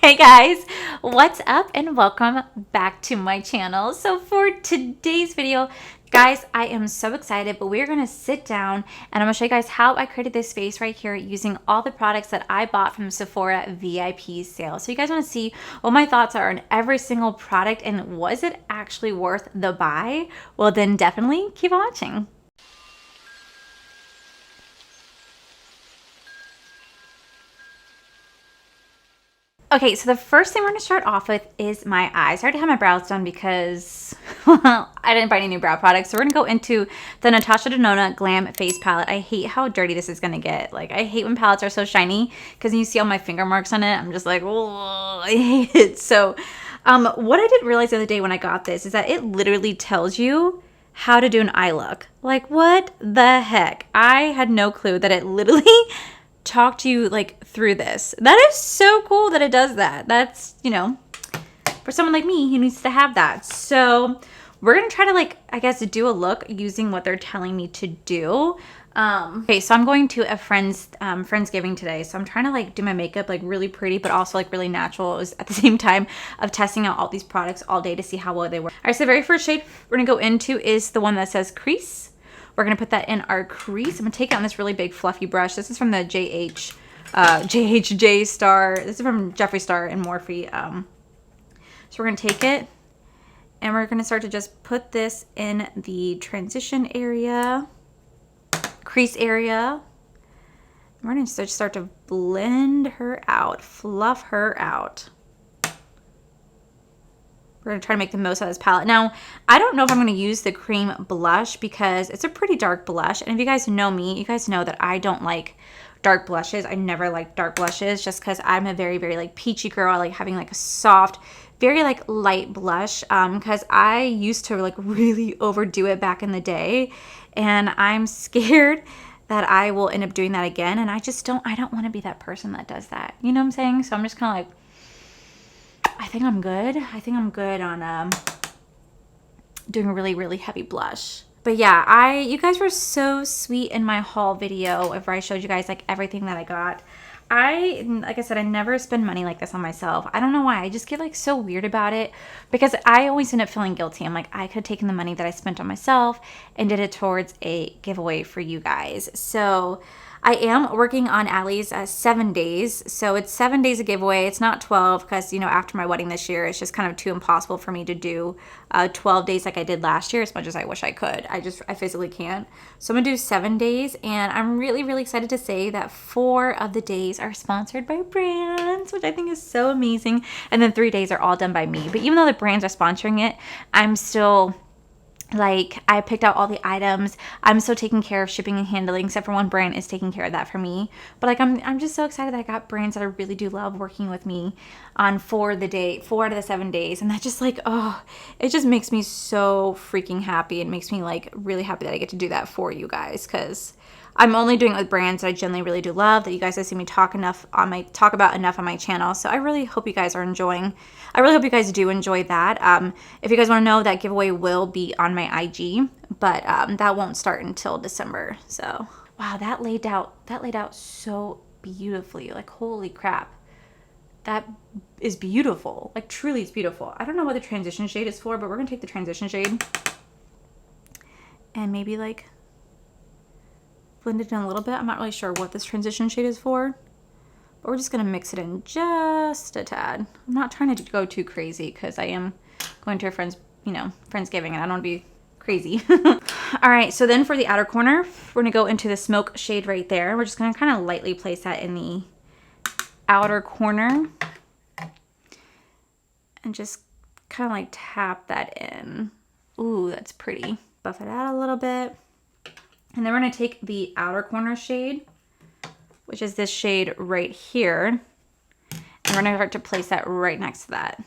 Hey guys, what's up and welcome back to my channel. So for today's video, guys, I am so excited, but we're gonna sit down and I'm gonna show you guys how I created this face right here using all the products that I bought from Sephora VIP sale. So you guys wanna see what my thoughts are on every single product and was it actually worth the buy? Well, then definitely keep watching. Okay, so the first thing we're going to start off with is my eyes. I already have my brows done because I didn't buy any new brow products. So we're going to go into the Natasha Denona Glam Face Palette. I hate how dirty this is going to get. Like, I hate when palettes are so shiny because you see all my finger marks on it. I'm just like, oh, I hate it. So what I didn't realize the other day when I got this is that it literally tells you how to do an eye look. Like, what the heck? I had no clue that it literally talk to you like through this. That is so cool that it does that. That's, you know, for someone like me who needs to have that. So we're gonna try to, like, I guess, do a look using what they're telling me to do. Okay, so I'm going to a friendsgiving today, so I'm trying to like do my makeup like really pretty but also like really natural. It was at the same time of testing out all these products all day to see how well they work. All right, so the very first shade we're gonna go into is the one that says Crease. We're going to put that in our crease. I'm going to take it on this really big fluffy brush. This is from the JHJ Star. This is from Jeffree Star and Morphe. So we're going to take it and we're going to start to just put this in the transition area, crease area. We're going to just start to blend her out, fluff her out. We're going to try to make the most out of this palette. Now, I don't know if I'm going to use the cream blush because it's a pretty dark blush. And if you guys know me, you guys know that I don't like dark blushes. I never like dark blushes just because I'm a very, very like peachy girl. I like having like a soft, very like light blush because I used to like really overdo it back in the day. And I'm scared that I will end up doing that again. And I don't want to be that person that does that. You know what I'm saying? So I'm just kind of like, I think I'm good. I think I'm good on doing a really, really heavy blush. But yeah, you guys were so sweet in my haul video where I showed you guys like everything that I got. Like I said, I never spend money like this on myself. I don't know why. I just get like so weird about it because I always end up feeling guilty. I'm like, I could have taken the money that I spent on myself and did it towards a giveaway for you guys. So I am working on Allie's 7 days. So it's 7 days of giveaway. It's not 12 because, you know, after my wedding this year, it's just kind of too impossible for me to do 12 days like I did last year, as much as I wish I could. I physically can't. So I'm going to do 7 days. And I'm really, really excited to say that 4 of the days are sponsored by brands, which I think is so amazing. And then 3 days are all done by me. But even though the brands are sponsoring it, I'm still... like, I picked out all the items. I'm still taking care of shipping and handling, except for one brand is taking care of that for me. But like, I'm just so excited that I got brands that I really do love working with me on 4 out of the 7 days. And that just like, oh, it just makes me so freaking happy. It makes me like really happy that I get to do that for you guys, because I'm only doing it with brands that I generally really do love, that you guys have seen me talk about enough on my channel. So I really hope you guys are enjoying. I really hope you guys do enjoy that. If you guys want to know, that giveaway will be on my IG, but that won't start until December. So wow, that laid out so beautifully. Like, holy crap. That is beautiful. Like, truly it's beautiful. I don't know what the transition shade is for, but we're going to take the transition shade and maybe like blend it in a little bit. I'm not really sure what this transition shade is for, but we're just going to mix it in just a tad. I'm not trying to go too crazy because I am going to a friend's, Friendsgiving, and I don't want to be crazy. All right, so then for the outer corner, we're going to go into the smoke shade right there. We're just going to kind of lightly place that in the outer corner and just kind of like tap that in. Ooh, that's pretty. Buff it out a little bit. And then we're going to take the outer corner shade, which is this shade right here, and we're going to start to place that right next to that.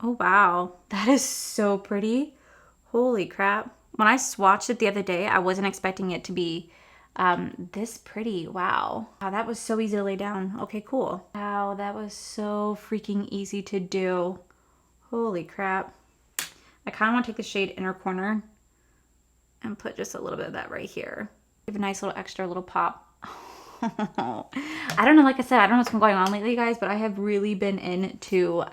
Oh, wow. That is so pretty. Holy crap. When I swatched it the other day, I wasn't expecting it to be this pretty. Wow. Wow, that was so easy to lay down. Okay, cool. Wow, that was so freaking easy to do. Holy crap. I kind of want to take the shade inner corner and put just a little bit of that right here. Give a nice little extra little pop. I don't know, like I said, I don't know what's been going on lately, guys, but I have really been into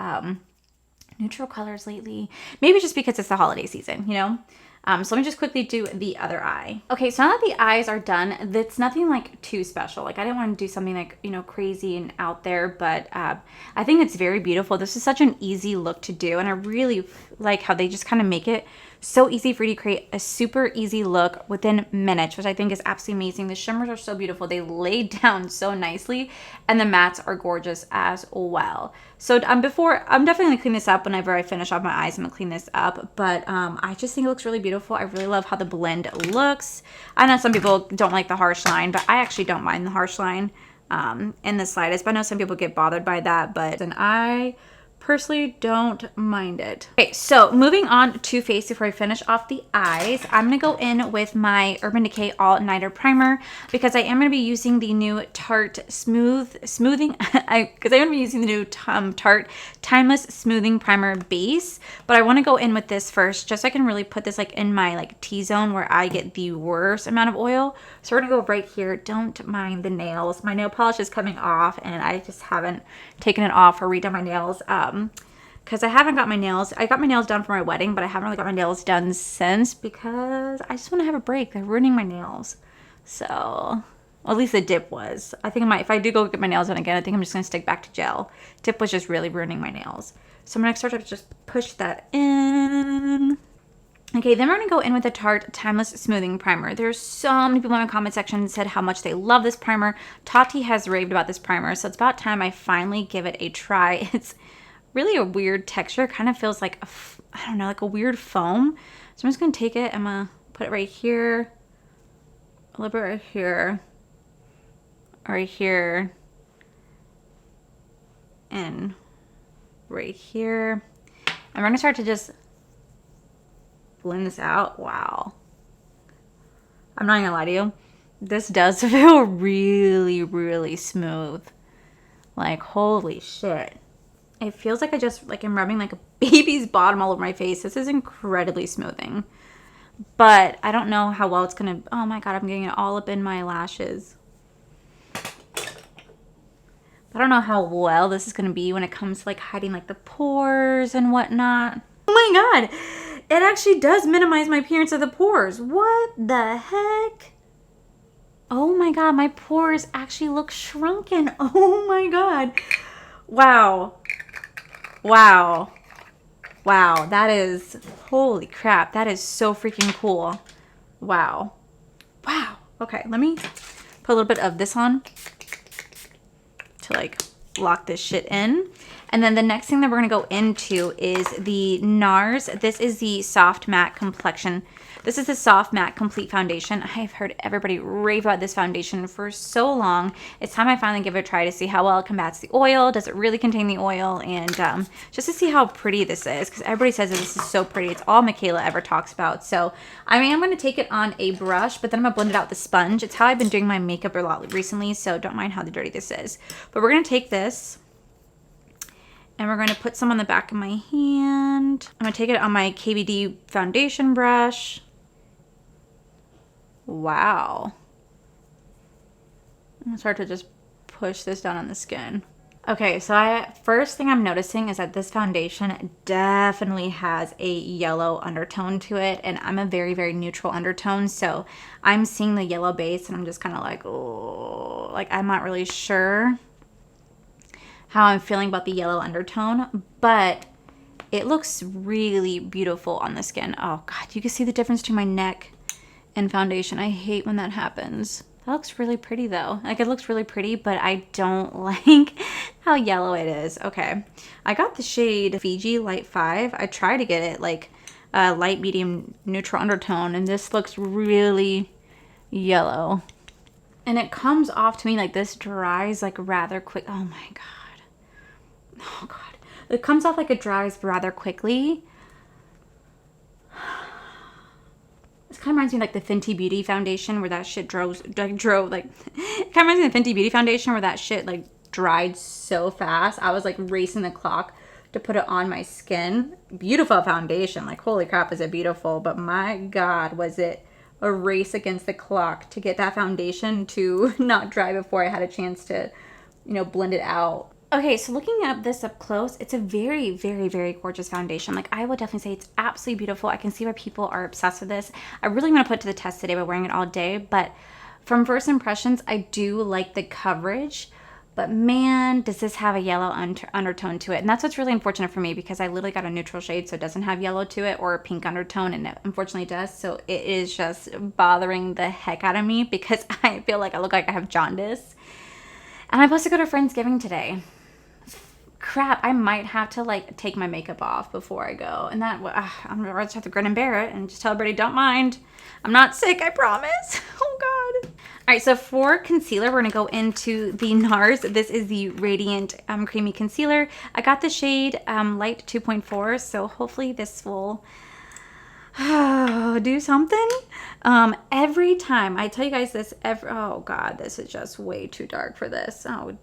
neutral colors lately. Maybe just because it's the holiday season, you know? So let me just quickly do the other eye. Okay, so now that the eyes are done, that's nothing like too special. Like I didn't want to do something like, you know, crazy and out there, but I think it's very beautiful. This is such an easy look to do, and I really like how they just kind of make it so easy for you to create a super easy look within minutes, which I think is absolutely amazing. The shimmers are so beautiful. They lay down so nicely, and the mattes are gorgeous as well. So I'm definitely gonna clean this up whenever I finish off my eyes. I'm gonna clean this up, but I just think it looks really beautiful. I really love how the blend looks. I know some people don't like the harsh line, but I actually don't mind the harsh line in the slightest. But I know some people get bothered by that, but I personally don't mind it. Okay, so moving on to face before I finish off the eyes, I'm gonna go in with my Urban Decay All Nighter Primer because I am gonna be using the new Tarte Smoothing because I'm gonna be using the new Tarte Timeless Smoothing Primer base, but I want to go in with this first just so I can really put this like in my like T-zone where I get the worst amount of oil. So we're gonna go right here. Don't mind the nails. My nail polish is coming off and I just haven't taken it off or redone my nails because I haven't got my nails. I got my nails done for my wedding, but I haven't really got my nails done since because I just want to have a break. They're ruining my nails. So, well, at least the dip was. I think if I do go get my nails done again, I think I'm just going to stick back to gel. Dip was just really ruining my nails. So I'm going to start to just push that in. Okay, then we're going to go in with the Tarte Timeless Smoothing Primer. There's so many people in my comment section that said how much they love this primer. Tati has raved about this primer, so it's about time I finally give it a try. It's really a weird texture. It kind of feels like, I don't know, like a weird foam. So I'm just going to take it. I'm going to put it right here, a little bit right here, and right here. And we're going to start to just blend this out. Wow. I'm not gonna lie to you. This does feel really, really smooth. Like, holy shit. It feels like I just, like, I'm rubbing like a baby's bottom all over my face. This is incredibly smoothing. But I don't know how well it's gonna, oh my god, I'm getting it all up in my lashes. I don't know how well this is gonna be when it comes to like hiding like the pores and whatnot. Oh my god. It actually does minimize my appearance of the pores. What the heck? Oh my god, my pores actually look shrunken. Oh my god. Wow. Wow. Wow, that is, holy crap. That is so freaking cool. Wow. Wow. Okay, let me put a little bit of this on to like lock this shit in. And then the next thing that we're going to go into is the Nars. This is the Soft Matte Complexion. This is the Soft Matte Complete Foundation. I've heard everybody rave about this foundation for so long. It's time I finally give it a try to see how well it combats the oil. Does it really contain the oil? And just to see how pretty this is, because everybody says that this is so pretty. It's all Michaela ever talks about. So, I mean, I'm going to take it on a brush, but then I'm going to blend it out with the sponge. It's how I've been doing my makeup a lot recently, so don't mind how dirty this is. But we're going to take this, and we're going to put some on the back of my hand. I'm going to take it on my KVD foundation brush. Wow. I'm going to start to just push this down on the skin. Okay, so first thing I'm noticing is that this foundation definitely has a yellow undertone to it, and I'm a very, very neutral undertone, so I'm seeing the yellow base, and I'm just kind of like, oh, like I'm not really sure how I'm feeling about the yellow undertone, but it looks really beautiful on the skin. Oh god, you can see the difference between my neck and foundation. I hate when that happens. That looks really pretty though. Like, it looks really pretty, but I don't like how yellow it is. Okay, I got the shade Fiji Light 5. I tried to get it like light, medium, neutral undertone, and this looks really yellow. And it comes off to me like this dries like rather quick. Oh my god. Oh god, it comes off like it dries rather quickly. This kind of reminds me of like the Fenty Beauty foundation where that shit it kind of reminds me of the Fenty Beauty foundation where that shit like dried so fast. I was like racing the clock to put it on my skin. Beautiful foundation, like holy crap is it beautiful, but my god was it a race against the clock to get that foundation to not dry before I had a chance to, you know, blend it out. Okay, so looking at this up close, it's a very, very, very gorgeous foundation. Like, I would definitely say it's absolutely beautiful. I can see why people are obsessed with this. I really want to put it to the test today by wearing it all day, but from first impressions, I do like the coverage, but man, does this have a yellow undertone to it. And that's what's really unfortunate for me, because I literally got a neutral shade, so it doesn't have yellow to it, or a pink undertone, and it unfortunately does. So it is just bothering the heck out of me, because I feel like I look like I have jaundice. And I'm supposed to go to Friendsgiving today. Crap, I might have to like take my makeup off before I go, and that I'm gonna just have to grin and bear it and just tell everybody, don't mind, I'm not sick, I promise. Oh god. All right, so for concealer, we're gonna go into the Nars. This is the Radiant Creamy Concealer. I got the shade Light 2.4, so hopefully this will do something. Every time I tell you guys this, oh god, this is just way too dark for this. Oh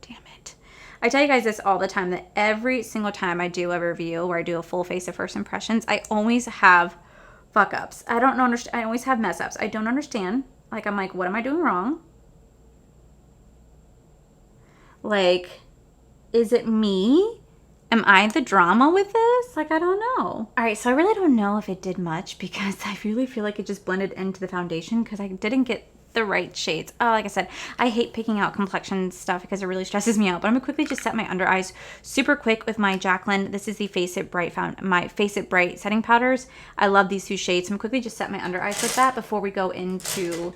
damn it. I tell you guys this all the time, that every single time I do a review where I do a full face of first impressions, I always have fuck ups. I don't know, I always have mess ups. I don't understand. Like, I'm like, what am I doing wrong? Like, is it me? Am I the drama with this? Like, I don't know. All right, so I really don't know if it did much, because I really feel like it just blended into the foundation, because I didn't get the right shades. Oh, like I said, I hate picking out complexion stuff because it really stresses me out. But I'm gonna quickly just set my under eyes super quick with my Jaclyn. This is the Face It Bright my Face It Bright setting powders. I love these two shades. So I'm quickly just set my under eyes with that before we go into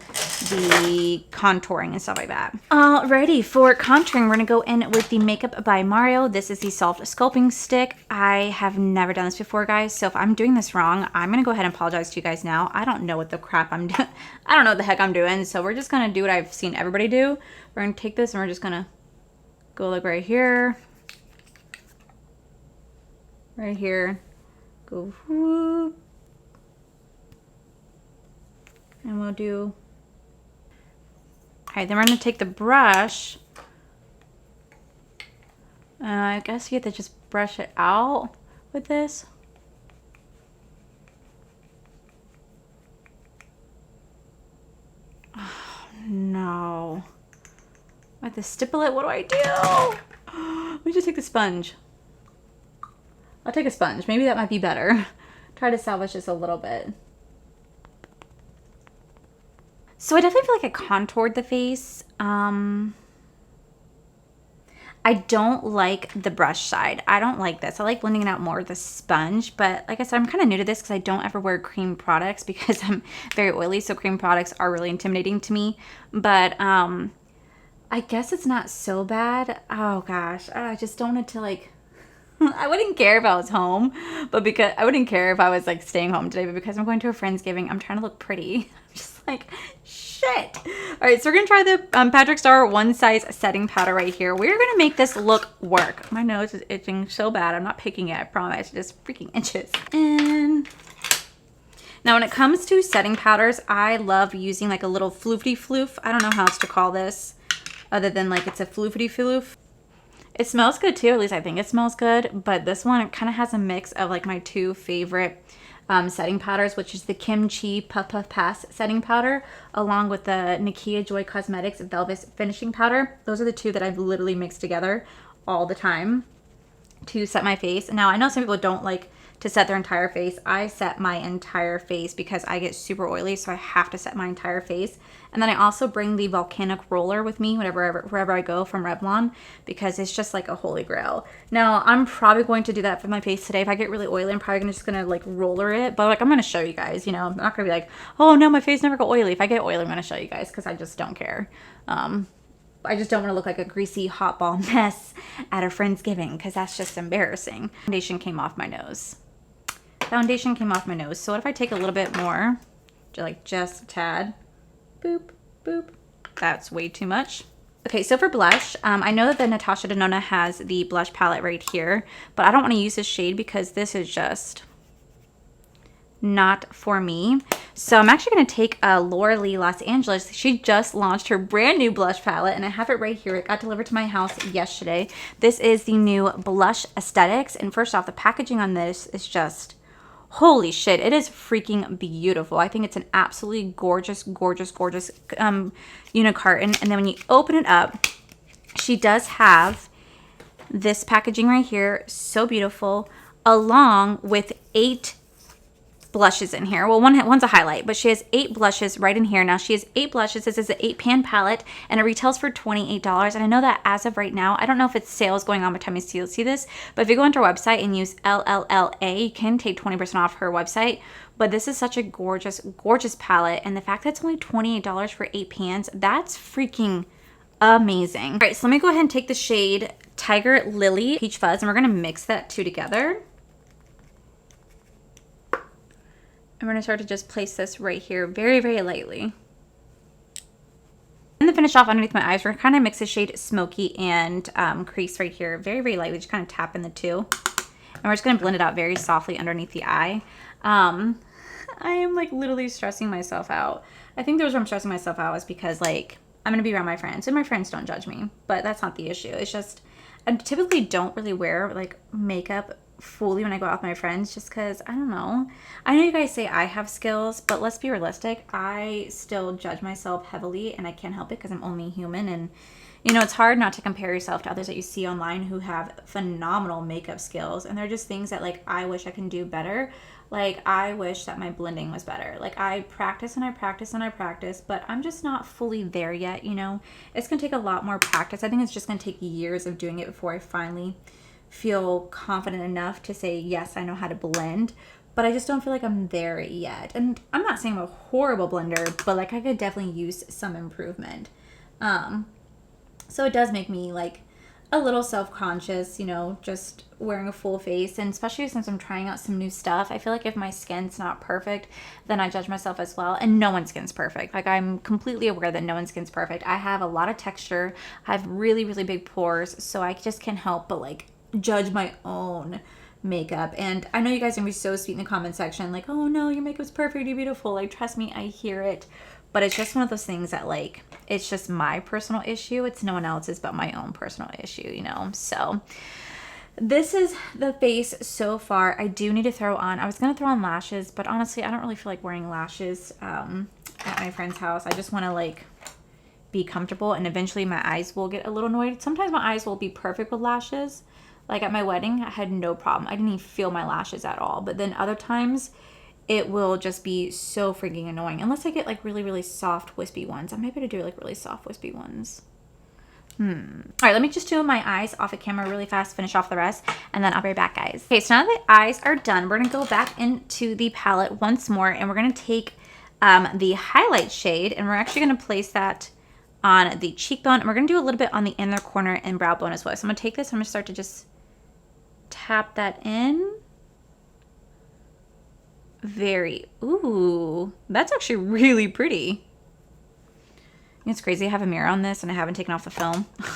the contouring and stuff like that. Alrighty, for contouring, we're gonna go in with the Makeup by Mario. This is the Soft Sculpting Stick. I have never done this before, guys. So if I'm doing this wrong, I'm gonna go ahead and apologize to you guys now. I don't know what the crap I'm doing. I don't know what the heck I'm doing. So we're just gonna do what I've seen everybody do. We're gonna take this and we're just gonna go like right here, go whoop, and we'll do. All right, then we're gonna take the brush. I guess you have to just brush it out with this. No. I have to stipple it. What do I do? Let me just take the sponge. I'll take a sponge. Maybe that might be better. Try to salvage this a little bit. So I definitely feel like I contoured the face. I don't like the brush side. I don't like this. I like blending it out more with a sponge. But like I said, I'm kind of new to this because I don't ever wear cream products because I'm very oily. So cream products are really intimidating to me. But I guess it's not so bad. Oh gosh, I just don't want it to like... I wouldn't care if I was home, but because I wouldn't care if I was like staying home today, but because I'm going to a Friendsgiving, I'm trying to look pretty. I'm just like, shit. All right, so we're gonna try the Patrick Star One Size Setting Powder right here. We're gonna make this look work. My nose is itching so bad. I'm not picking it, I promise. It just freaking itches. And now when it comes to setting powders, I love using like a little floofy floof. I don't know how else to call this other than like it's a floofy floof. It smells good too, at least I think it smells good, but this one, it kind of has a mix of like my two favorite setting powders, which is the Kimchi Puff Puff Pass setting powder, along with the Nakia Joy Cosmetics Velvet Finishing Powder. Those are the two that I've literally mixed together all the time to set my face. Now, I know some people don't like to set their entire face. I set my entire face because I get super oily, so I have to set my entire face. And then I also bring the volcanic roller with me wherever I go from Revlon, because it's just like a holy grail. Now, I'm probably going to do that for my face today. If I get really oily, I'm probably just gonna like roller it, but like I'm gonna show you guys, you know. I'm not gonna be like, oh no, my face never got oily. If I get oily, I'm gonna show you guys because I just don't care. I just don't want to look like a greasy hot ball mess at a Friendsgiving because that's just embarrassing. Foundation came off my nose. Foundation came off my nose. So what if I take a little bit more, like just a tad? Boop, boop. That's way too much. Okay, so for blush, I know that the Natasha Denona has the blush palette right here, but I don't want to use this shade because this is just not for me. So I'm actually going to take Laura Lee Los Angeles. She just launched her brand new blush palette, and I have it right here. It got delivered to my house yesterday. This is the new Blush Aesthetics, and first off, the packaging on this is just... Holy shit, it is freaking beautiful. I think it's an absolutely gorgeous, gorgeous, gorgeous unicarton. And then when you open it up, she does have this packaging right here. So beautiful. Along with 8 blushes in here. Well, one's a highlight, but she has 8 blushes right in here. Now she has 8 blushes. This is an 8-pan palette, and it retails for $28. And I know that as of right now, I don't know if it's sales going on by the time you see this, but if you go onto her website and use LLLA, you can take 20% off her website. But this is such a gorgeous, gorgeous palette, and the fact that it's only $28 for 8 pans, that's freaking amazing. All right, so let me go ahead and take the shade Tiger Lily Peach Fuzz, and we're gonna mix that two together. And we're going to start to just place this right here very, very lightly. And then finish off underneath my eyes. We're going to kind of mix the shade Smoky and Crease right here very, very lightly. Just kind of tap in the two. And we're just going to blend it out very softly underneath the eye. I am like literally stressing myself out. I think the reason I'm stressing myself out is because like I'm going to be around my friends. And my friends don't judge me. But that's not the issue. It's just I typically don't really wear like makeup fully when I go out with my friends just because I don't know. I know you guys say I have skills, but let's be realistic. I still judge myself heavily and I can't help it because I'm only human, and you know, it's hard not to compare yourself to others that you see online who have phenomenal makeup skills, and they're just things that like I wish I can do better. Like I wish that my blending was better. Like I practice and I practice and I practice, but I'm just not fully there yet, you know. It's gonna take a lot more practice. I think it's just gonna take years of doing it before I finally feel confident enough to say, yes, I know how to blend, but I just don't feel like I'm there yet. And I'm not saying I'm a horrible blender, but like I could definitely use some improvement. So it does make me like a little self-conscious, you know, just wearing a full face. And especially since I'm trying out some new stuff, I feel like if my skin's not perfect, then I judge myself as well. And no one's skin's perfect. Like I'm completely aware that no one's skin's perfect. I have a lot of texture. I have really, really big pores. So I just can't help but like judge my own makeup. And I know you guys are gonna be so sweet in the comment section, like, oh no, your makeup's perfect, you're beautiful. Like, trust me, I hear it. But it's just one of those things that like, it's just my personal issue. It's no one else's but my own personal issue, you know? So this is the face so far. I do need to throw on, I was gonna throw on lashes, but honestly, I don't really feel like wearing lashes at my friend's house. I just wanna like be comfortable, and eventually my eyes will get a little annoyed. Sometimes my eyes will be perfect with lashes. Like at my wedding, I had no problem. I didn't even feel my lashes at all. But then other times, it will just be so freaking annoying. Unless I get like really, really soft, wispy ones. I might be able to do like really soft, wispy ones. All right, let me just do my eyes off of camera really fast, finish off the rest, and then I'll be right back, guys. Okay, so now that the eyes are done, we're going to go back into the palette once more, and we're going to take the highlight shade, and we're actually going to place that on the cheekbone, and we're going to do a little bit on the inner corner and brow bone as well. So I'm going to take this, I'm going to start to just tap that in. Ooh, that's actually really pretty. It's crazy. I have a mirror on this and I haven't taken off the film. All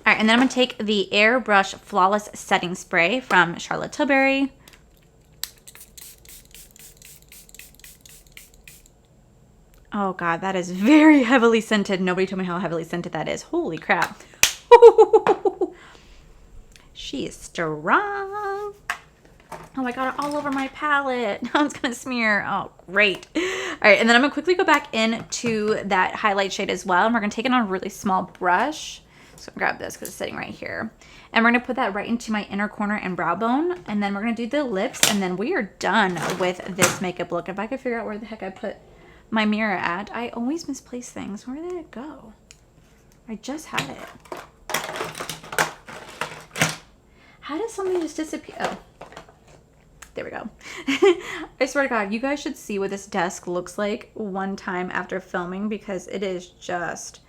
right, and then I'm going to take the Airbrush Flawless Setting Spray from Charlotte Tilbury. Oh God, that is very heavily scented. Nobody told me how heavily scented that is. Holy crap. She is strong. Oh, I got it all over my palette. Now it's going to smear. Oh, great. All right, and then I'm going to quickly go back into that highlight shade as well. And we're going to take it on a really small brush. So I'm going to grab this because it's sitting right here. And we're going to put that right into my inner corner and brow bone. And then we're going to do the lips. And then we are done with this makeup look. If I could figure out where the heck I put my mirror at. I always misplace things. Where did it go? I just had it. How does something just disappear? Oh. There we go. I swear to God, you guys should see what this desk looks like one time after filming because it is just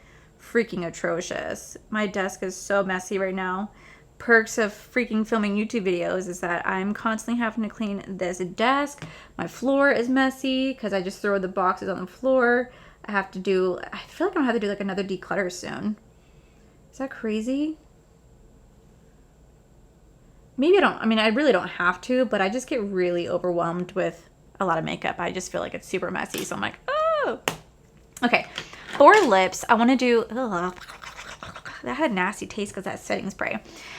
freaking atrocious. My desk is so messy right now. Perks of freaking filming YouTube videos is that I'm constantly having to clean this desk. My floor is messy because I just throw the boxes on the floor. I have to do, I feel like I'm going to have to do like another declutter soon. Is that crazy? Maybe I really don't have to, but I just get really overwhelmed with a lot of makeup. I just feel like it's super messy. So I'm like, oh. Okay, for lips, I want to do, ugh, that had a nasty taste because that's setting spray.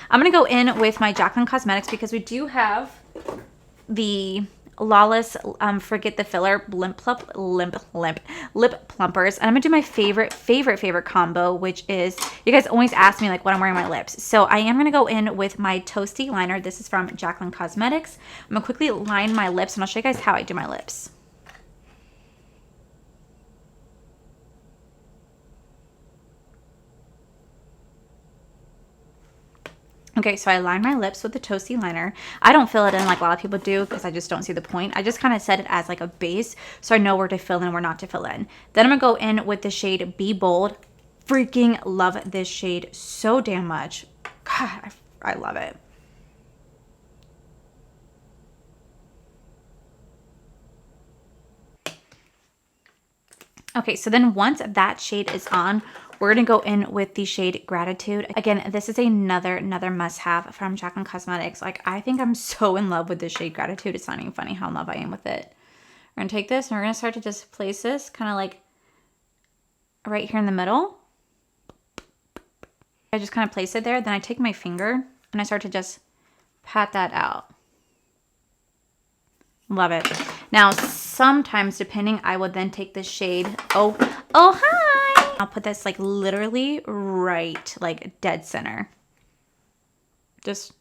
I'm going to go in with my Jaclyn Cosmetics because we do have the Lawless Forget the Filler lip plumpers. And I'm gonna do my favorite combo, which is, you guys always ask me like what I'm wearing on my lips. So I am gonna go in with my Toasty liner. This is from Jaclyn Cosmetics. I'm gonna quickly line my lips and I'll show you guys how I do my lips. Okay, so I line my lips with the Toasty liner. I don't fill it in like a lot of people do because I just don't see the point. I just kind of set it as like a base so I know where to fill in and where not to fill in. Then I'm going to go in with the shade Be Bold. Freaking love this shade so damn much. God, I love it. Okay, so then once that shade is on, we're going to go in with the shade Gratitude. Again, this is another must-have from Jaclyn Cosmetics. Like, I think I'm so in love with this shade Gratitude. It's not even funny how in love I am with it. We're going to take this and we're going to start to just place this kind of like right here in the middle. I just kind of place it there. Then I take my finger and I start to just pat that out. Love it. Now, sometimes, depending, I will then take this shade. Oh, hi. I'll put this like literally right, like dead center. Just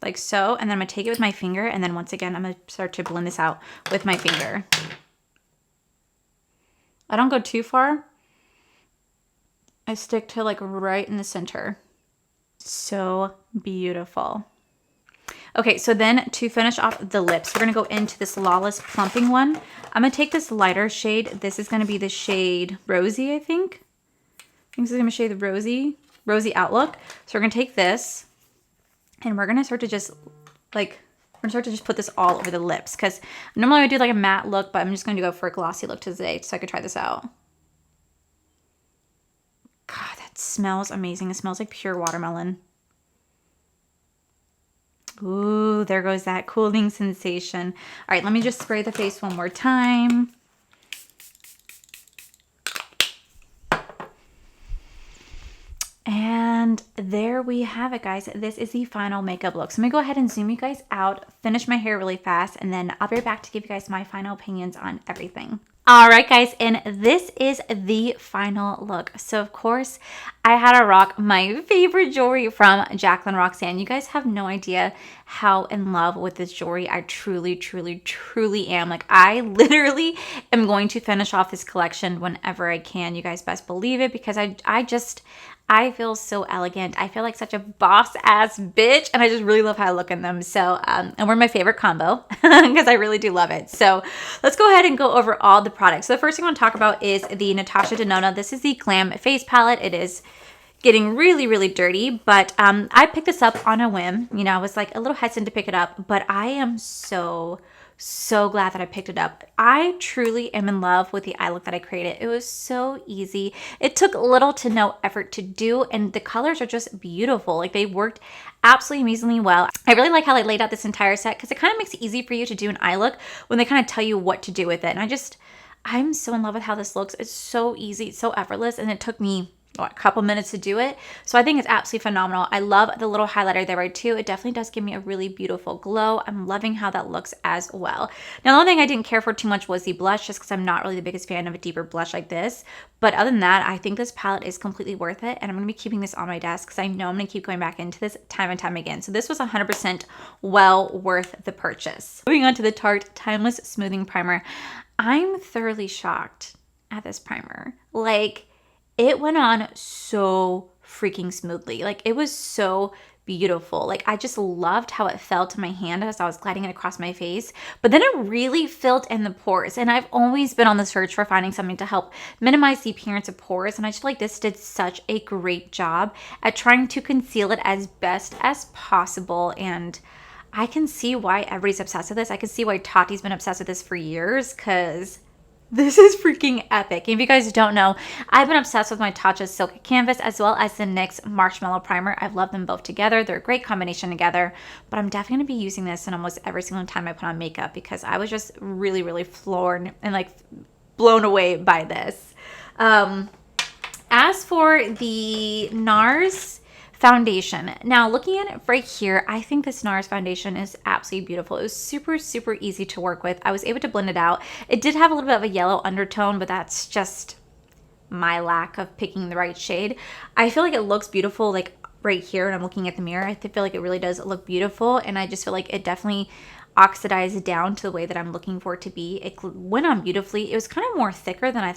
like so. And then I'm going to take it with my finger. And then once again, I'm going to start to blend this out with my finger. I don't go too far. I stick to like right in the center. So beautiful. Okay, so then to finish off the lips, we're going to go into this Lawless Plumping one. I'm going to take this lighter shade. This is going to be the shade Rosy, I think. This is going to shade the Rosy Outlook. So we're going to take this and we're going to start to just like, we're going to start to just put this all over the lips because normally I would do like a matte look, but I'm just going to go for a glossy look today so I could try this out. God, that smells amazing. It smells like pure watermelon. Ooh, there goes that cooling sensation. All right, let me just spray the face one more time. And there we have it, guys. This is the final makeup look. So I'm gonna go ahead and zoom you guys out, finish my hair really fast, and then I'll be right back to give you guys my final opinions on everything. All right, guys, and this is the final look. So, of course, I had to rock my favorite jewelry from Jaclyn Roxanne. You guys have no idea how in love with this jewelry I truly am. Like, I literally am going to finish off this collection whenever I can. You guys best believe it because I feel so elegant. I feel like such a boss-ass bitch, and I just really love how I look in them. So, and we're my favorite combo because I really do love it. So, let's go ahead and go over all the products. So, the first thing I want to talk about is the Natasha Denona. This is the Glam face palette. It is getting really dirty, but I picked this up on a whim. You know, I was like a little hesitant to pick it up, but I am so glad that I picked it up. I truly am in love with the eye look that I created. It was so easy. It took little to no effort to do, and the colors are just beautiful. Like, they worked absolutely amazingly well. I really like how they laid out this entire set because it kind of makes it easy for you to do an eye look when they kind of tell you what to do with it. And I'm so in love with how this looks. It's so easy, it's so effortless, and it took me a couple minutes to do it. So I think it's absolutely phenomenal. I love the little highlighter there right too. It definitely does give me a really beautiful glow. I'm loving how that looks as well. Now, the only thing I didn't care for too much was the blush, just because I'm not really the biggest fan of a deeper blush like this. But other than that, I think this palette is completely worth it, and I'm going to be keeping this on my desk because I know I'm going to keep going back into this time and time again. So this was 100% well worth the purchase. Moving on to the Tarte Timeless Smoothing Primer. I'm thoroughly shocked at this primer. Like, it went on so freaking smoothly. Like, it was so beautiful. Like, I just loved how it felt to my hand as I was gliding it across my face. But then it really filled in the pores. And I've always been on the search for finding something to help minimize the appearance of pores. And I just feel like this did such a great job at trying to conceal it as best as possible. And I can see why everybody's obsessed with this. I can see why Tate's been obsessed with this for years because this is freaking epic. If you guys don't know, I've been obsessed with my Tatcha Silk Canvas as well as the NYX Marshmallow Primer. I've loved them both together. They're a great combination together, but I'm definitely going to be using this in almost every single time I put on makeup because I was just really floored and like blown away by this. As for the Nars Foundation. Now, looking at it right here, I think this Nars foundation is absolutely beautiful. It was super, super easy to work with. I was able to blend it out. It did have a little bit of a yellow undertone, but that's just my lack of picking the right shade. I feel like it looks beautiful, like right here, and I'm looking at the mirror. I feel like it really does look beautiful, and I just feel like it definitely oxidized down to the way that I'm looking for it to be. It went on beautifully. It was kind of more thicker than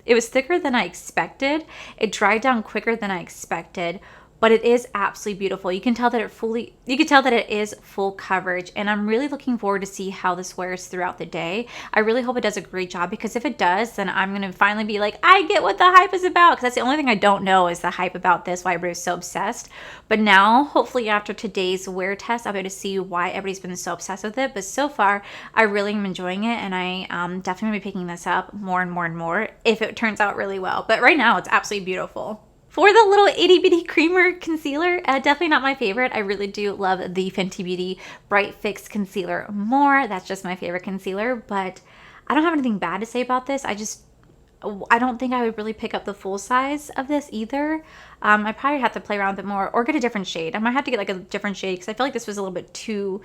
it was thicker than I expected. It dried down quicker than I expected, but it is absolutely beautiful. You can tell that it is full coverage, and I'm really looking forward to see how this wears throughout the day. I really hope it does a great job, because if it does, then I'm going to finally be like, I get what the hype is about, because that's the only thing I don't know is the hype about this, why everybody's so obsessed. But now, hopefully after today's wear test, I'll be able to see why everybody's been so obsessed with it. But so far, I really am enjoying it, and I definitely be picking this up more and more and more if it turns out really well. But right now, it's absolutely beautiful. For the little itty bitty creamer concealer, definitely not my favorite. I really do love the Fenty Beauty Bright Fix Concealer more. That's just my favorite concealer, but I don't have anything bad to say about this. I don't think I would really pick up the full size of this either. I probably have to play around with it more or get a different shade. I might have to get like a different shade, because I feel like this was a little bit too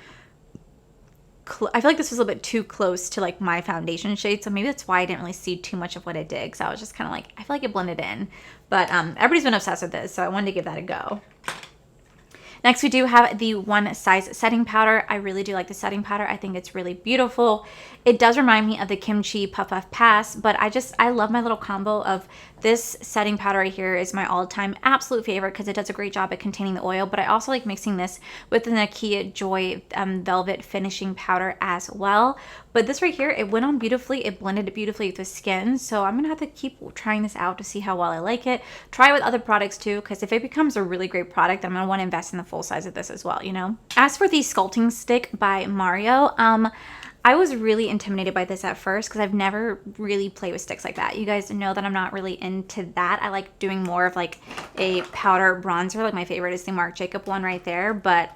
close to like my foundation shade, so maybe that's why I didn't really see too much of what it did. So I was just kind of like, I feel like it blended in, but everybody's been obsessed with this, so I wanted to give that a go. Next, we do have the One Size setting powder. I really do like the setting powder. I think it's really beautiful. It does remind me of the Kimchi Puff Puff Pass, but I love my little combo of this setting powder right here is my all-time absolute favorite, because it does a great job at containing the oil, but I also like mixing this with the Nakia Joy Velvet Finishing Powder as well. But this right here, it went on beautifully. It blended beautifully with the skin, so I'm going to have to keep trying this out to see how well I like it. Try it with other products too, because if it becomes a really great product, I'm going to want to invest in the full size of this as well, you know? As for the Sculpting Stick by Mario, I was really intimidated by this at first, because I've never really played with sticks like that. You guys know that I'm not really into that. I like doing more of like a powder bronzer. Like my favorite is the Marc Jacob one right there. But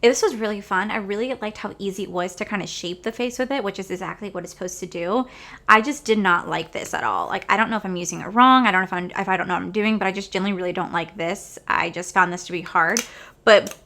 this was really fun. I really liked how easy it was to kind of shape the face with it, which is exactly what it's supposed to do. I just did not like this at all. Like, I don't know if I'm using it wrong. I don't know if I don't know what I'm doing, but I just generally really don't like this. I just found this to be hard. But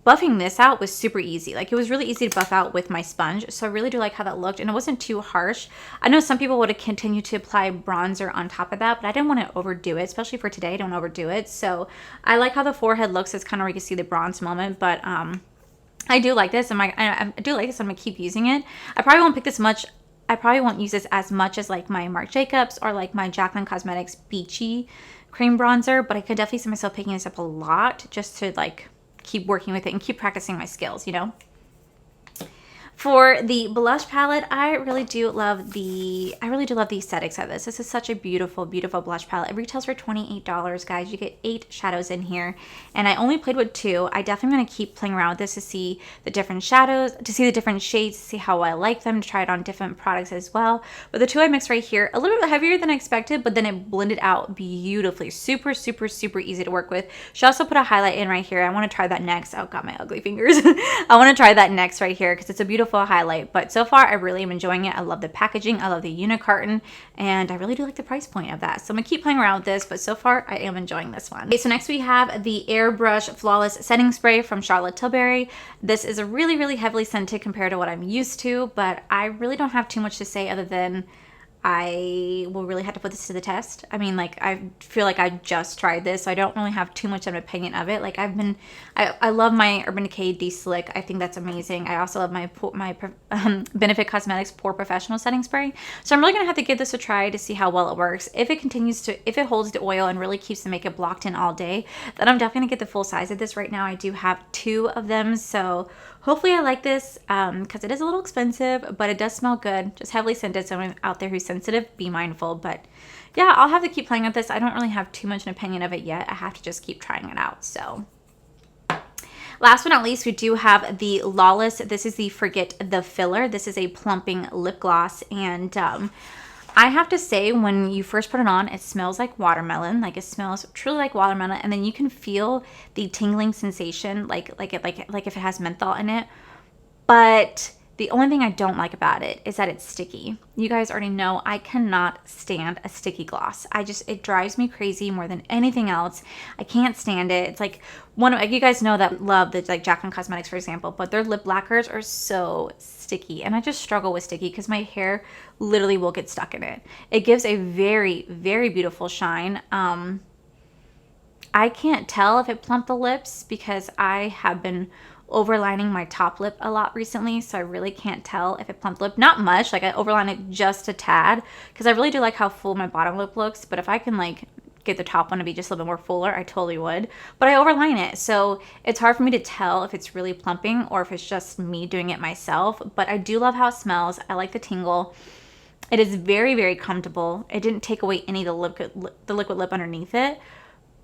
buffing this out was super easy. Like, it was really easy to buff out with my sponge, so I really do like how that looked, and it wasn't too harsh. I know some people would have continued to apply bronzer on top of that, but I didn't want to overdo it, especially for today. I don't overdo it. So I like how the forehead looks. It's kind of where you can see the bronze moment, but I do like this, and I do like this. I'm gonna keep using it. I probably won't pick this much. I probably won't use this as much as like my Marc Jacobs or like my Jaclyn Cosmetics Beachy cream bronzer, but I could definitely see myself picking this up a lot just to like keep working with it and keep practicing my skills, you know? For the blush palette, I really do love the aesthetics of this. This is such a beautiful, beautiful blush palette. It retails for $28, guys. You get 8 shadows in here, and I only played with 2. I definitely want to keep playing around with this to see the different shadows, to see the different shades, to see how I like them, to try it on different products as well. But the 2 I mixed right here, a little bit heavier than I expected, but then it blended out beautifully. Super, super, super easy to work with. She also put a highlight in right here. I want to try that next. Oh, got my ugly fingers. I want to try that next right here, because it's a beautiful highlight. But so far, I really am enjoying it. I love the packaging. I love the unicarton, and I really do like the price point of that. So I'm gonna keep playing around with this, but so far I am enjoying this one. Okay, so next we have the Airbrush Flawless Setting Spray from Charlotte Tilbury. This is a really, really heavily scented compared to what I'm used to, but I really don't have too much to say other than I will really have to put this to the test. I mean, like, I feel like I just tried this, so I don't really have too much of an opinion of it. Like, I love my Urban Decay De-Slick. I think that's amazing. I also love my Benefit Cosmetics Pore Professional Setting Spray. So I'm really gonna have to give this a try to see how well it works. If it holds the oil and really keeps the makeup blocked in all day, then I'm definitely gonna get the full size of this. Right now, I do have 2 of them, so hopefully I like this, because it is a little expensive, but it does smell good. Just heavily scented, so anyone out there who's sensitive, be mindful. But yeah, I'll have to keep playing with this. I don't really have too much an opinion of it yet. I have to just keep trying it out. So last but not least, we do have the Lawless. This is the Forget the Filler. This is a plumping lip gloss, and I have to say, when you first put it on, it smells like watermelon. Like, it smells truly like watermelon, and then you can feel the tingling sensation, like if it has menthol in it. But The only thing I don't like about it is that it's sticky. You guys already know I cannot stand a sticky gloss. It drives me crazy more than anything else. I can't stand it. It's like you guys know that love the like Jaclyn Cosmetics, for example, but their lip lacquers are so sticky, and I just struggle with sticky because my hair literally will get stuck in it. It gives a very, very beautiful shine. I can't tell if it plumped the lips because I have been overlining my top lip a lot recently, so I really can't tell if it plumped lip. Not much, like I overline it just a tad because I really do like how full my bottom lip looks, but if I can like get the top one to be just a little bit more fuller, I totally would. But I overline it, so it's hard for me to tell if it's really plumping or if it's just me doing it myself. But I do love how it smells. I like the tingle. It is very, very comfortable. It didn't take away any of the liquid lip underneath it,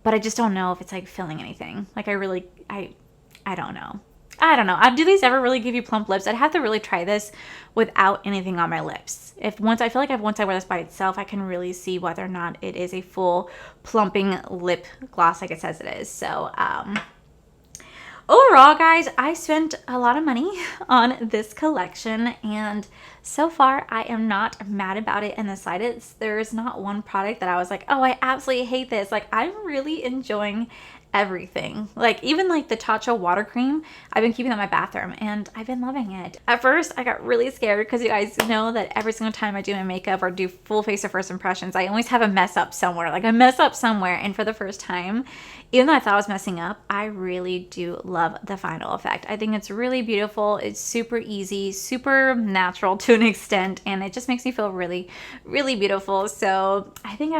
but I just don't know if it's like filling anything. Like I don't know. I don't know. Do these ever really give you plump lips? I'd have to really try this without anything on my lips. Once I wear this by itself, I can really see whether or not it is a full plumping lip gloss like it says it is. So, overall, guys, I spent a lot of money on this collection, and so far I am not mad about it in the slightest. There's not one product that I was like, oh, I absolutely hate this. Like, I'm really enjoying everything. Like, even like the Tatcha water cream, I've been keeping that in my bathroom and I've been loving it. At first I got really scared because you guys know that every single time I do my makeup or do full face of first impressions, I always have a mess up somewhere. Like I mess up somewhere, and for the first time, even though I thought I was messing up, I really do love the final effect. I think it's really beautiful. It's super easy, super natural to an extent, and it just makes me feel really, really beautiful. So I think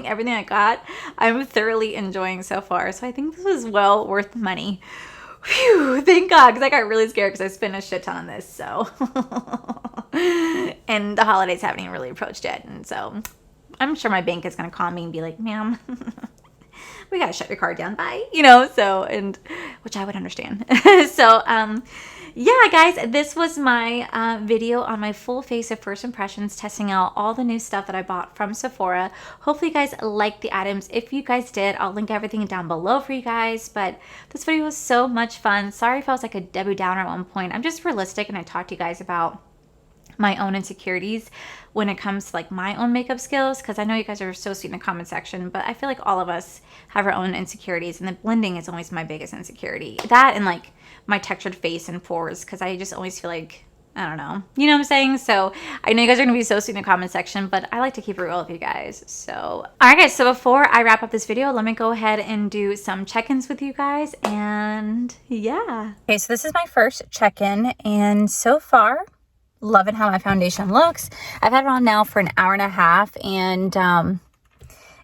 everything I got, I'm thoroughly enjoying so far. So I think this was well worth the money. Phew, thank God, because I got really scared because I spent a shit ton on this. So, and the holidays haven't even really approached yet. And so I'm sure my bank is going to call me and be like, ma'am, we got to shut your card down. Bye. So, and which I would understand. So, yeah, guys, this was my video on my full face of first impressions, testing out all the new stuff that I bought from Sephora. Hopefully you guys liked the items. If you guys did, I'll link everything down below for you guys. But this video was so much fun. Sorry if I was like a Debbie Downer at one point. I'm just realistic, and I talked to you guys about my own insecurities when it comes to like my own makeup skills, because I know you guys are so sweet in the comment section, but I feel like all of us have our own insecurities, and the blending is always my biggest insecurity. That and like my textured face and pores, because I just always feel like, I don't know, you know what I'm saying? So I know you guys are gonna be so sweet in the comment section, but I like to keep it real with you guys. So all right, guys, so before I wrap up this video, let me go ahead and do some check-ins with you guys. And yeah, okay, so this is my first check-in, and so far loving how my foundation looks. I've had it on now for an hour and a half, and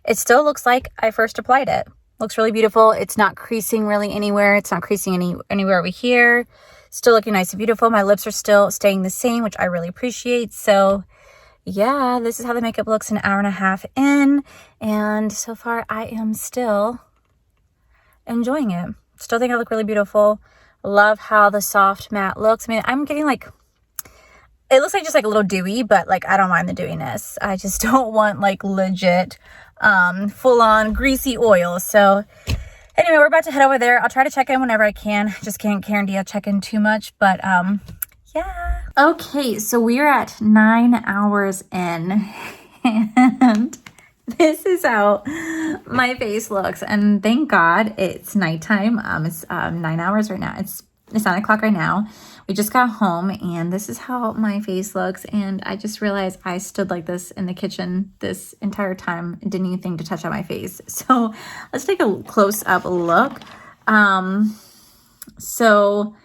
it still looks like I first applied it. Looks really beautiful. It's not creasing really anywhere. It's not creasing anywhere over here. Still looking nice and beautiful. My lips are still staying the same, which I really appreciate. So yeah, this is how the makeup looks an hour and a half in, and so far I am still enjoying it. Still think I look really beautiful. Love how the soft matte looks. I mean, I'm getting like, it looks like just like a little dewy, but like I don't mind the dewiness. I just don't want like legit full-on greasy oil. So anyway, we're about to head over there. I'll try to check in whenever I can. Just can't guarantee I'll check in too much, but yeah. Okay, so we're at 9 hours in, and this is how my face looks. And thank God it's nighttime. It's 9 hours right now. It's 9 o'clock right now. We just got home, and this is how my face looks. And I just realized I stood like this in the kitchen this entire time and didn't even think to touch on my face. So let's take a close-up look. So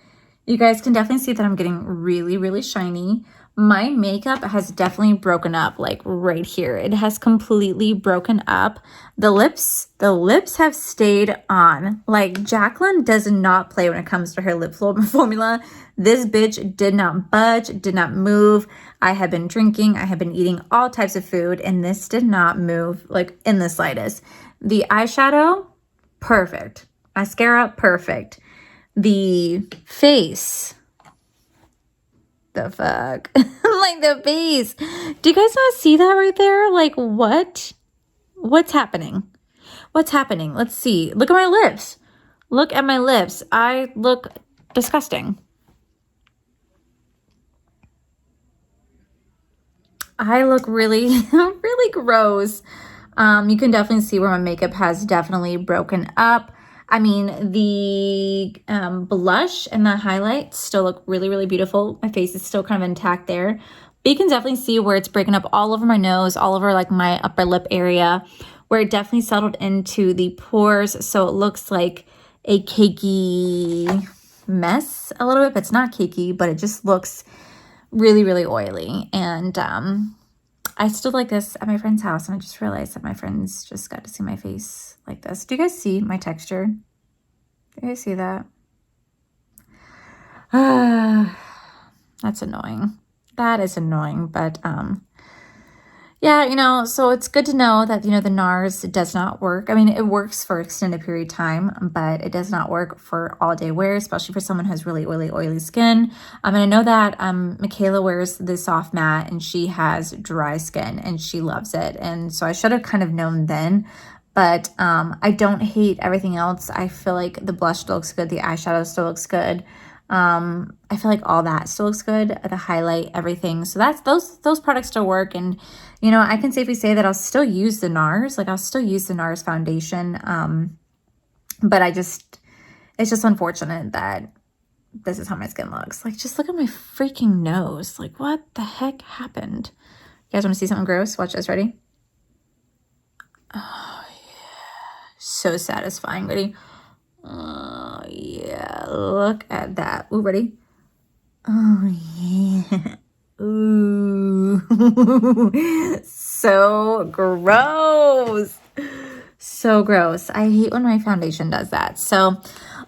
you guys can definitely see that I'm getting really, really shiny. My makeup has definitely broken up, like right here. It has completely broken up. The lips have stayed on. Like, Jaclyn does not play when it comes to her lip formula. This bitch did not budge, did not move. I have been drinking, I have been eating all types of food, and this did not move, like, in the slightest. The eyeshadow, perfect. Mascara, perfect. The face, the fuck? Like, the face. Do you guys not see that right there? Like, what? What's happening? What's happening? Let's see. Look at my lips. Look at my lips. I look disgusting. I look really, really gross. You can definitely see where my makeup has definitely broken up. I mean, the blush and the highlight still look really, really beautiful. My face is still kind of intact there. But you can definitely see where it's breaking up all over my nose, all over like my upper lip area, where it definitely settled into the pores. So it looks like a cakey mess a little bit, but it's not cakey, but it just looks really, really oily. And I still like this at my friend's house, and I just realized that my friends just got to see my face like this. Do you guys see my texture? Do you guys see that? That's annoying. That is annoying, but yeah, you know, so it's good to know that, you know, the NARS does not work. I mean, it works for extended period of time, but it does not work for all day wear, especially for someone who has really oily skin. And I know that Michaela wears the soft matte and she has dry skin and she loves it. And so I should have kind of known then, but I don't hate everything else. I feel like the blush still looks good. The eyeshadow still looks good. I feel like all that still looks good, the highlight, everything. So that's those products still work. And, you know, I can safely say that I'll still use the Nars, like I'll still use the Nars Foundation. But it's just unfortunate that this is how my skin looks. Like, just look at my freaking nose. Like, what the heck happened? You guys want to see something gross? Watch this, ready? Oh, yeah. So satisfying, ready? Oh, yeah, look at that. Ooh, ready? Oh, yeah. Ooh. So gross. So gross. I hate when my foundation does that. So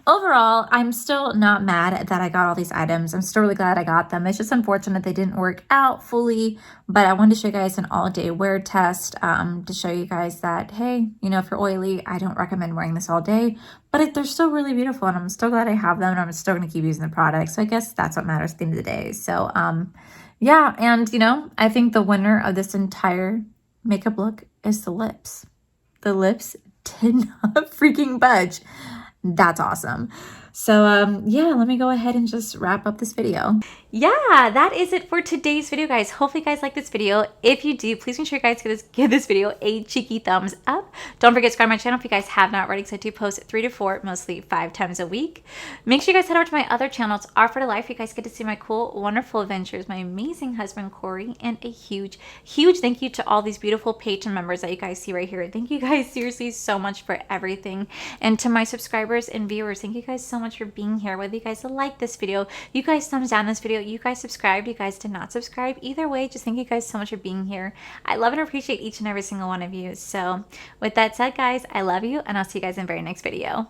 overall, I'm still not mad that I got all these items. I'm still really glad I got them. It's just unfortunate they didn't work out fully, but I wanted to show you guys an all-day wear test to show you guys that, hey, you know, if you're oily, I don't recommend wearing this all day, but they're still really beautiful, and I'm still glad I have them, and I'm still going to keep using the product. So I guess that's what matters at the end of the day. So, yeah, and, you know, I think the winner of this entire makeup look is the lips. The lips did not freaking budge. That's awesome. So yeah, let me go ahead and just wrap up this video. Yeah, that is it for today's video, guys. Hopefully you guys like this video. If you do, please make sure you guys give this video a cheeky thumbs up. Don't forget to subscribe to my channel if you guys have not already, because I do post 3 to 4, mostly 5 times a week. Make sure you guys head over to my other channels, Are for Life. You guys get to see my cool, wonderful adventures, my amazing husband, Corey, and a huge, huge thank you to all these beautiful Patreon members that you guys see right here. Thank you guys seriously so much for everything. And to my subscribers and viewers, thank you guys so much for being here. Whether you guys like this video, you guys thumbs down this video, you guys subscribed, you guys did not subscribe, either way, just thank you guys so much for being here. I love and appreciate each and every single one of you. So with that said, guys, I love you, and I'll see you guys in the very next video.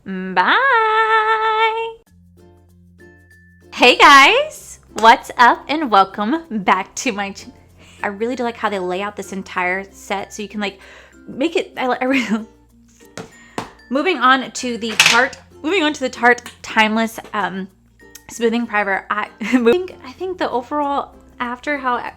Bye. Hey guys, what's up, and welcome back to my channel. I really do like how they lay out this entire set, so you can like make it. I really. Moving on to the Tarte Timeless Smoothing Primer. I think the overall, after how